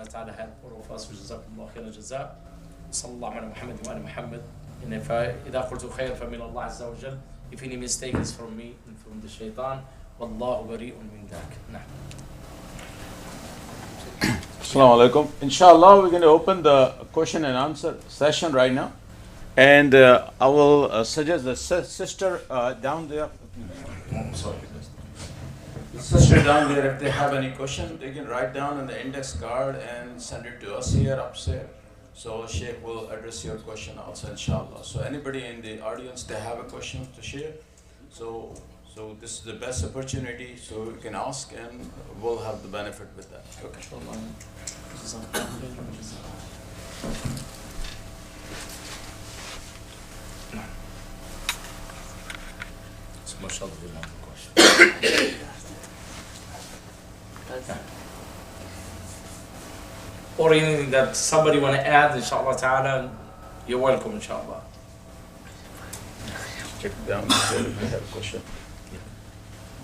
wa ta'ala help all of us. وجزاكم الله خير الجزاء. صلى الله على محمد وآل محمد. And if إذا قلت خير فمن الله عز وجل. If any mistake is from me and from the shaitan, والله بريء من ذاك. نعم. Assalamu alaikum. Inshallah, we're going to open the question and answer session right now. And I will suggest the sister down there. Sorry. The sister down there, if they have any question, they can write down on the index card and send it to us here upstairs. So Sheikh will address your question also, inshallah. So anybody in the audience, they have a question to share. So this is the best opportunity, so you can ask and we'll have the benefit with that. Okay. So mashallah, we have a question. Or anything that somebody want to add, inshallah ta'ala, you're welcome, inshallah. Check downstairs if you have a question.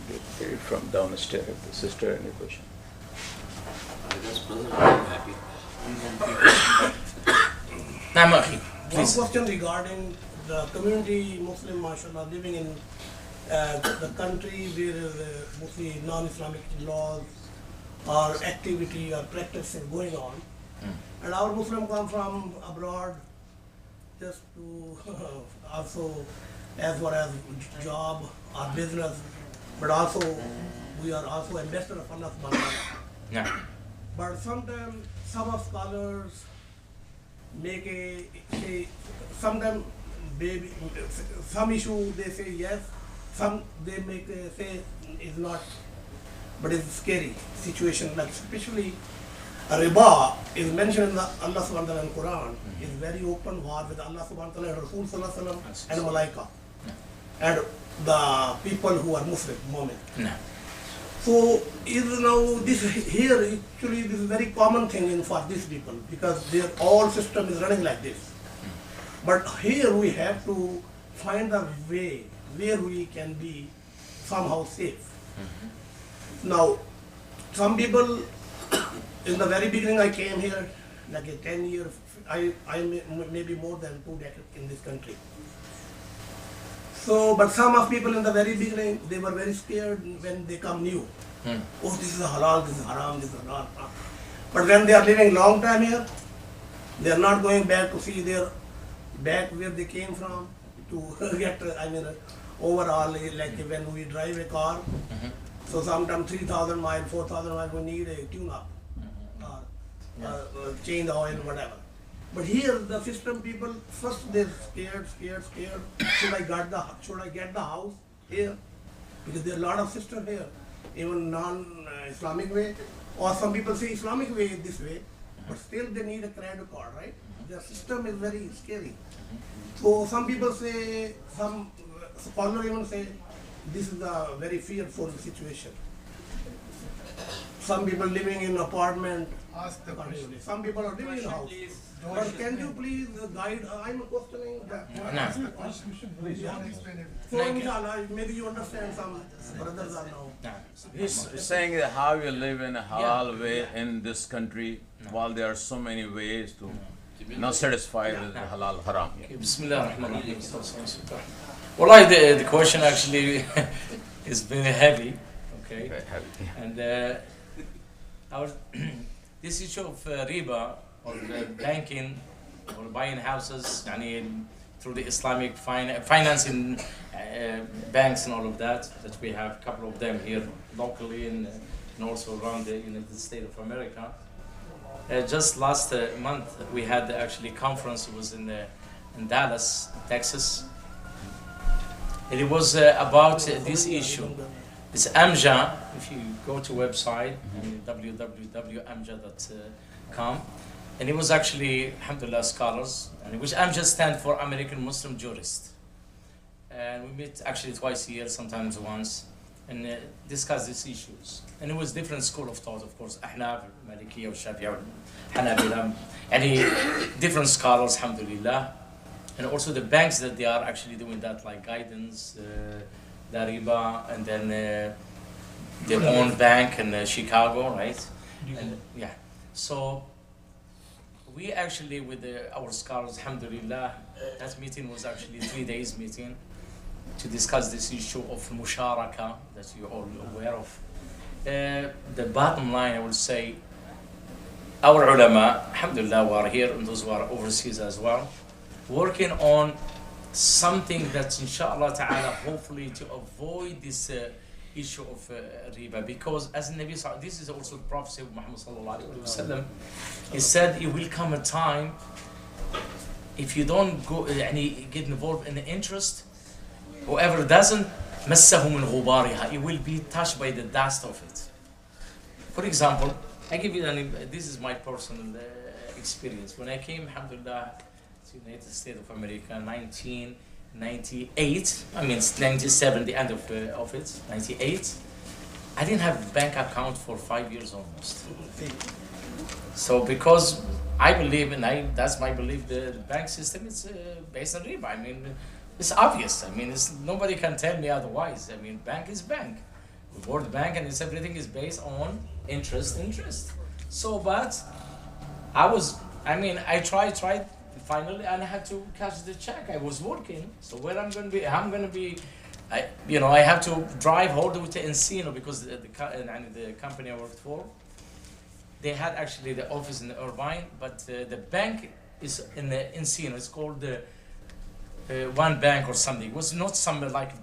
Get it from downstairs if the sister any question. نعم أخي. One question regarding the community Muslim, mashallah, living in the country where mostly non-Islamic laws or activity or practice is going on. And our Muslim come from abroad just to also as far as job or business, but also we are also ambassador of Allah subhanahu wa ta'ala. Yeah. But sometimes some of scholars make say sometimes maybe some issue they say yes, some they make say is not, but it's scary situation. Like especially riba is mentioned in the Allah subhanahu wa ta'ala in Quran. Is very open war with Allah subhanahu wa ta'ala and Rasul sallallahu alaihi wasallam and Malaika and the people who are Muslim moment. So is now this here actually this is very common thing in for these people because their all system is running like this. But here we have to find a way where we can be somehow safe. Now some people in the very beginning I came here like a 10 years, I maybe more than 2 decades in this country. So, but some of people in the very beginning, they were very scared when they come new. Oh, this is halal, this is haram, this is haram. But when they are living long time here, they are not going back to see their back where they came from to get, overall, like when we drive a car, so sometimes 3,000 miles, 4,000 miles, we need a tune-up, change the oil, whatever. But here, the system people, first they're scared. Should I get the house here? Because there are a lot of systems here, even non-Islamic way. Or some people say Islamic way this way, but still they need a credit card, right? The system is very scary. So some people say, some scholars even say, this is a very fearful situation. Some people living in apartment, some people are living in house. But can you please guide? I'm questioning that. So inshallah, maybe you understand some brothers are now. He's saying that how you live in a halal way in this country while there are so many ways to not satisfy with the halal haram. Bismillah ar-Rahman ar-Rahim. Wallahi, the question actually is very heavy. Okay. Very heavy. And this issue of riba or banking or buying houses through the Islamic financing banks and all of that we have a couple of them here locally and also around the United States of America. Just last month we had actually conference. It was in Dallas, Texas, and it was about this issue. It's AMJA. If you go to website www.amja.com, and it was actually, alhamdulillah, scholars, and which AMJA stands for American Muslim Jurist. And we meet actually twice a year, sometimes once, and discuss these issues. And it was different school of thought, of course, Ahnaf, Maliki, or Shafi'i, Hanabila, and different scholars, alhamdulillah. And also the banks that they are actually doing that, like Guidance, Dariba, and then their own bank in Chicago, right? And, yeah. So we actually, with our scholars, alhamdulillah, that meeting was actually 3 days meeting to discuss this issue of musharaka that you're all aware of. The bottom line, I will say, our ulama, alhamdulillah, who are here and those who are overseas as well, working on something that inshallah ta'ala, hopefully to avoid this issue of riba, because as Nabi, this is also the prophecy of Muhammad sallallahu alaihi wasallam. He said it will come a time if you don't go get involved in the interest, whoever doesn't, مسه من غبارها, it will be touched by the dust of it. For example, I give you this is my personal experience. When I came, alhamdulillah, to the United States of America, 1998, I mean it's 97, the end of it, 98, I didn't have a bank account for 5 years almost. So because I believe, and that's my belief, the bank system is based on riba. I mean, it's obvious. I mean, nobody can tell me otherwise. I mean, bank is bank. The word bank and everything is based on interest. So, but I tried finally, and I had to cash the check. I was working, so where I'm going to be, I have to drive all the way to Encino because the company I worked for, they had actually the office in Irvine, but the bank is in the Encino. It's called the One Bank or something. It was not something like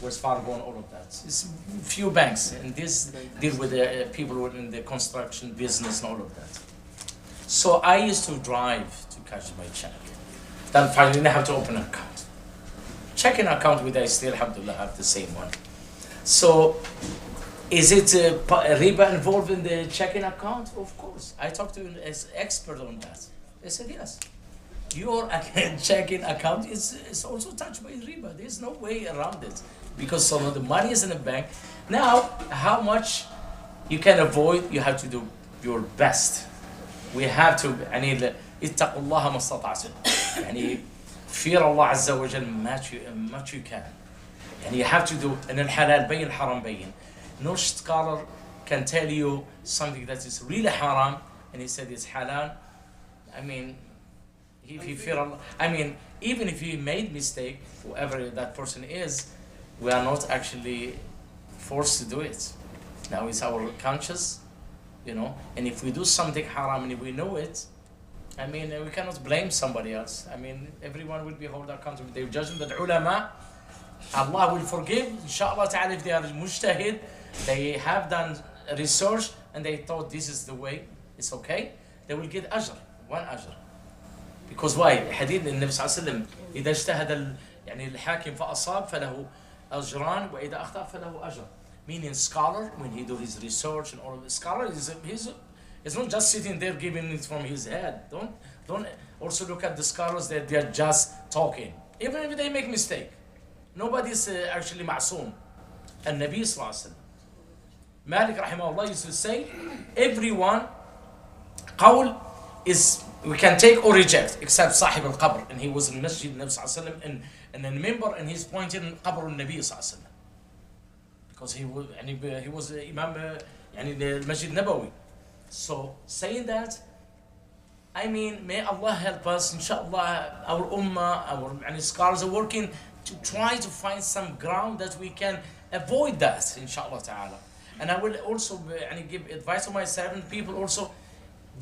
West Fargo and all of that. It's few banks, and this deal with the people in the construction business and all of that. So I used to drive to cash my check. Then finally I have to open an account. Checking account with I still alhamdulillah have the same one. So is it riba involved in the checking account? Of course. I talked to an expert on that. They said yes. Your checking account is also touched by riba. There's no way around it because some of the money is in the bank. Now, how much you can avoid, you have to do your best. We have to, اتقوا الله ما استطعتم. fear Allah Azza wa Jal much you can. You have to do, and الحلال بين الحرام بين. No scholar can tell you something that is really haram, and he said it's halal. I mean, if you fear Allah, even if he made mistake, whoever that person is, we are not actually forced to do it. Now it's our conscience, and if we do something haram and if we know it, we cannot blame somebody else. Everyone will be held accountable. They judge that ulama, Allah will forgive, inshallah ta'ala, if they are mujtahid, they have done research and they thought this is the way, it's okay, they will get ajr, one ajr. Because why? Hadith النبي صلى الله عليه وسلم إذا اجتهد الحاكم فأصاب فله أجران وإذا أخطأ فله أجر. Meaning scholar, when he do his research and all of the scholar is not just sitting there giving it from his head. Don't also look at the scholars that they are just talking. Even if they make mistake. Nobody is actually ma'soom. And Nabi sallallahu alaihi wasallam, Malik rahimahullah used to say, everyone qawl is, we can take or reject, except Sahib al-Qabr. And he was in Masjid Nabi sallallahu alaihi wasallam, and then member, and he's pointing in Qabr al-Nabi sallallahu alaihi wasallam. Because he was Imam the Masjid Nabawi. So saying that, may Allah help us, inshallah, our ummah, our scholars are working to try to find some ground that we can avoid that, inshallah ta'ala. And I will also give advice to myself and people also,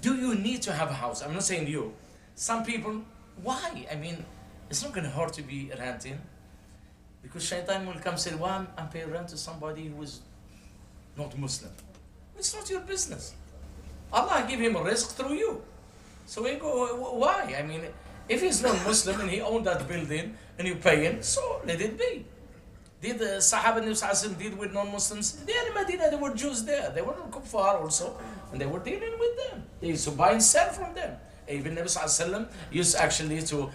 do you need to have a house? I'm not saying you. Some people, why? It's not going to hurt to be renting. Because shaitan will come and say, well, I'm paying rent to somebody who is not Muslim. It's not your business. Allah give him a risk through you. So we go, why? If he's not Muslim and he owned that building and you pay him, so let it be. Did the Sahaba Nabi did with non-Muslims? They in Medina, there were Jews there. They were kuffar also, and they were dealing with them. They used to buy and sell from them. Even Nabi used actually to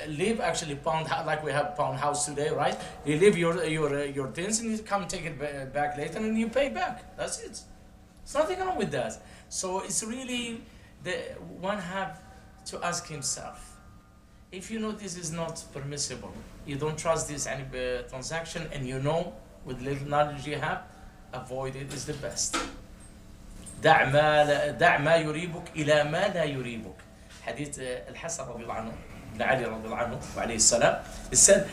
leave pound, like we have pound house today, right? You leave your things and you come take it back later and you pay back. That's it. There's nothing wrong with that. So it's really one have to ask himself. If you know this is not permissible, you don't trust this transaction, and with little knowledge you have, avoid it is the best. دع ما يريبك إلى ما لا يريبك. حديث الحسن رضي الله عنه، ابن علي رضي الله عنه وعليه السلام. It said,